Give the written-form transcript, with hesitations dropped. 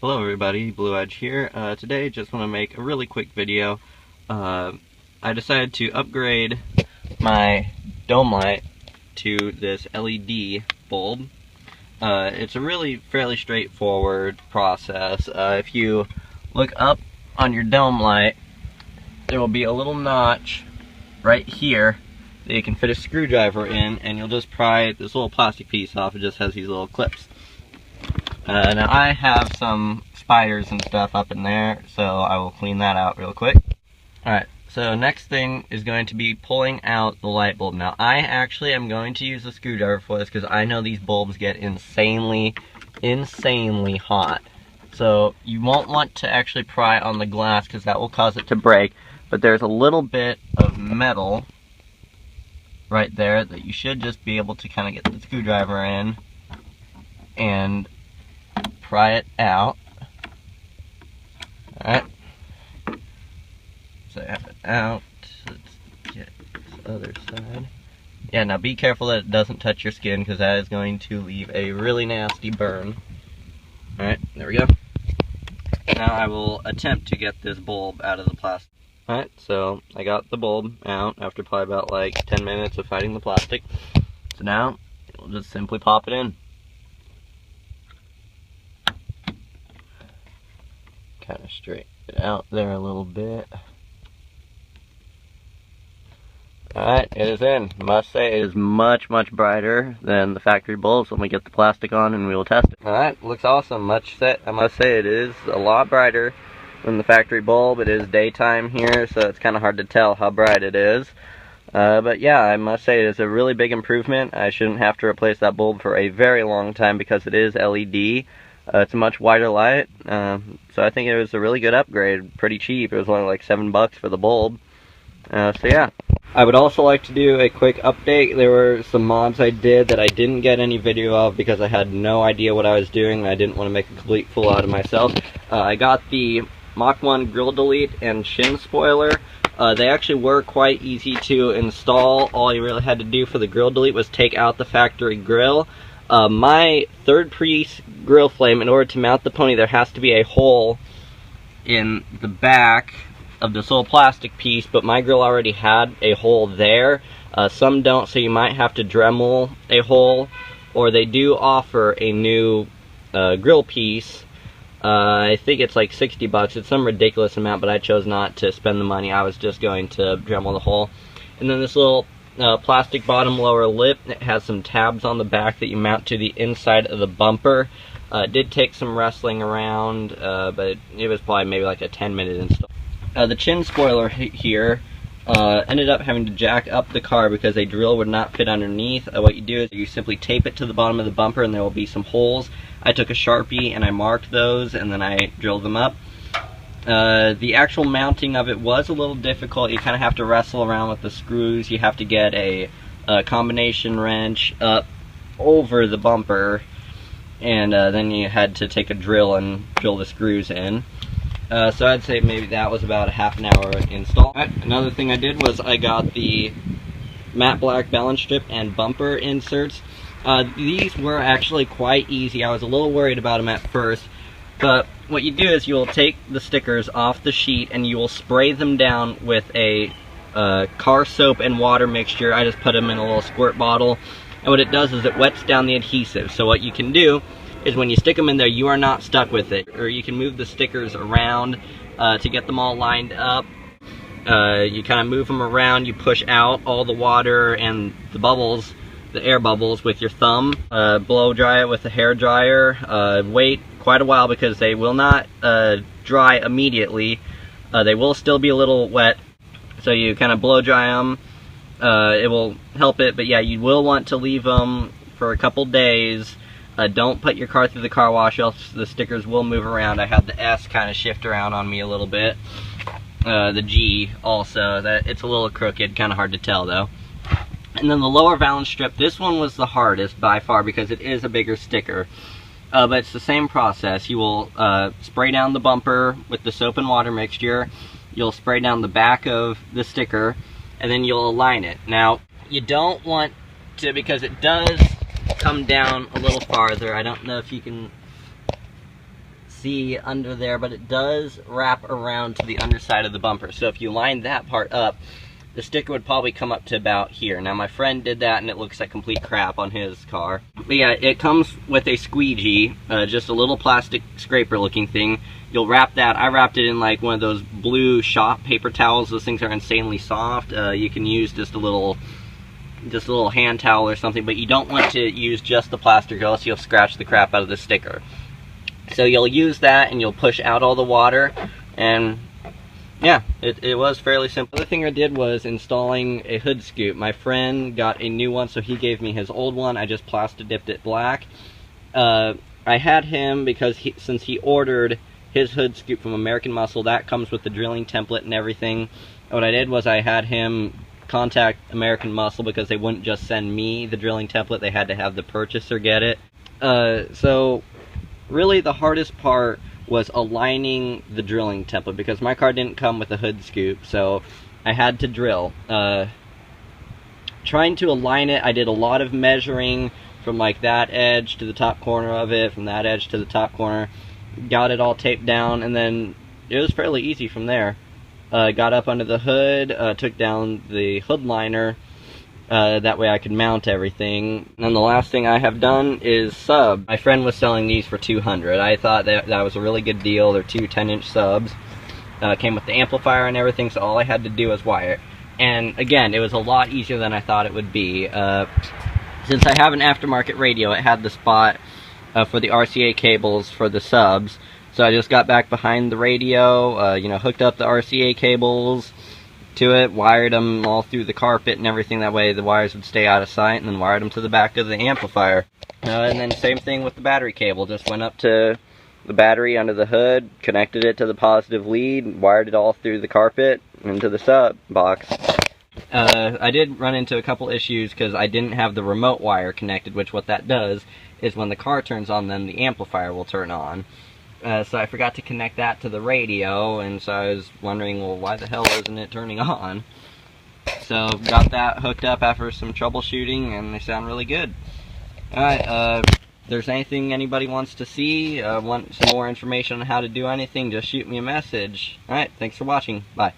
Hello everybody, Blue Edge here. Today just want to make a really quick video. I decided to upgrade my dome light to this LED bulb. It's a really fairly straightforward process. If you look up on your dome light, there will be a little notch right here that you can fit a screwdriver in, and you'll just pry this little plastic piece off. It just has these little clips. Now I have some spiders and stuff up in there, so I will clean that out real quick. Alright, so next thing is going to be pulling out the light bulb. Now I actually am going to use a screwdriver for this because I know these bulbs get insanely hot. So you won't want to actually pry on the glass because that will cause it to break, but there's a little bit of metal right there that you should just be able to kind of get the screwdriver in and pry it out. Alright. So I have it out. Let's get this other side. Yeah, now be careful that it doesn't touch your skin because that is going to leave a really nasty burn. Alright, there we go. Now I will attempt to get this bulb out of the plastic. Alright, so I got the bulb out after probably about like 10 minutes of fighting the plastic. So now we'll just simply pop it in. Kind of straighten it out there a little bit. Alright, it is in. Must say it is much brighter than the factory bulbs when we get the plastic on and we will test it. Alright, looks awesome. I must say it is a lot brighter than the factory bulb. It is daytime here, so it's kind of hard to tell how bright it is. But yeah, I must say it is a really big improvement. I shouldn't have to replace that bulb for a very long time because it is LED. It's a much wider light, so I think it was a really good upgrade. Pretty cheap. It was only like $7 for the bulb. So yeah. I would also like to do a quick update. There were some mods I did that I didn't get any video of because I had no idea what I was doing and I didn't want to make a complete fool out of myself. I got the Mach 1 grill delete and shin spoiler. They actually were quite easy to install. All you really had to do for the grill delete was take out the factory grill. My third piece grill flame, in order to mount the pony, there has to be a hole in the back of this little plastic piece, but my grill already had a hole there. Some don't, so you might have to Dremel a hole, or they do offer a new grill piece. I think it's like $60. It's some ridiculous amount, but I chose not to spend the money. I was just going to Dremel the hole. And then this little plastic bottom lower lip. It has some tabs on the back that you mount to the inside of the bumper. It did take some wrestling around, but it was probably maybe like a 10-minute install. The chin spoiler here ended up having to jack up the car because a drill would not fit underneath. What you do is you simply tape it to the bottom of the bumper and there will be some holes. I took a Sharpie and I marked those and then I drilled them up. The actual mounting of it was a little difficult. You kind of have to wrestle around with the screws. You have to get a combination wrench up over the bumper, and then you had to take a drill and drill the screws in. So I'd say maybe that was about a half an hour install. Right, another thing I did was I got the matte black balance strip and bumper inserts. These were actually quite easy. I was a little worried about them at first. But what you do is you will take the stickers off the sheet and you will spray them down with a car soap and water mixture. I just put them in a little squirt bottle. And what it does is it wets down the adhesive. So what you can do is when you stick them in there, you are not stuck with it. Or you can move the stickers around to get them all lined up. You kind of move them around, you push out all the water and the bubbles, the air bubbles, with your thumb. Blow dry it with a hair dryer. Wait quite a while because they will not dry immediately. They will still be a little wet, so you kind of blow dry them. It will help it, but yeah, you will want to leave them for a couple days. Don't put your car through the car wash, else the stickers will move around. I had the S kind of shift around on me a little bit. The G also, it's a little crooked, kind of hard to tell though. And then the lower valance strip, this one was the hardest by far because it is a bigger sticker. But it's the same process. You will spray down the bumper with the soap and water mixture. You'll spray down the back of the sticker, and then you'll align it. Now, you don't want to, because it does come down a little farther. I don't know if you can see under there, but it does wrap around to the underside of the bumper. So if you line that part up, the sticker would probably come up to about here. Now my friend did that and it looks like complete crap on his car. But yeah, it comes with a squeegee, just a little plastic scraper looking thing. You'll wrap that. I wrapped it in like one of those blue shop paper towels. Those things are insanely soft. You can use just a little hand towel or something, but you don't want to use just the plastic or else you'll scratch the crap out of the sticker. So you'll use that and you'll push out all the water, and yeah, it was fairly simple. The other thing I did was installing a hood scoop. My friend got a new one, so he gave me his old one. I just plaster dipped it black. I had him because since he ordered his hood scoop from American Muscle, that comes with the drilling template and everything. What I did was I had him contact American Muscle because they wouldn't just send me the drilling template, they had to have the purchaser get it. So really the hardest part was aligning the drilling template because my car didn't come with a hood scoop, so I had to drill. Trying to align it, I did a lot of measuring from like that edge to the top corner of it, from that edge to the top corner, got it all taped down, and then it was fairly easy from there. Got up under the hood, took down the hood liner, that way I could mount everything. And then the last thing I have done is sub. My friend was selling these for $200. I thought that was a really good deal. They're two 10-inch subs. Came with the amplifier and everything, so all I had to do was wire it. And again, it was a lot easier than I thought it would be. Since I have an aftermarket radio, it had the spot for the RCA cables for the subs. So I just got back behind the radio, you know, hooked up the RCA cables to it, wired them all through the carpet and everything, that way the wires would stay out of sight, and then wired them to the back of the amplifier. And then same thing with the battery cable, just went up to the battery under the hood, connected it to the positive lead, wired it all through the carpet into the sub box. I did run into a couple issues because I didn't have the remote wire connected, which what that does is when the car turns on, then the amplifier will turn on. So I forgot to connect that to the radio, and so I was wondering, well, why the hell isn't it turning on? So got that hooked up after some troubleshooting, and they sound really good. Alright, if there's anything anybody wants to see, want some more information on how to do anything, just shoot me a message. Alright, thanks for watching. Bye.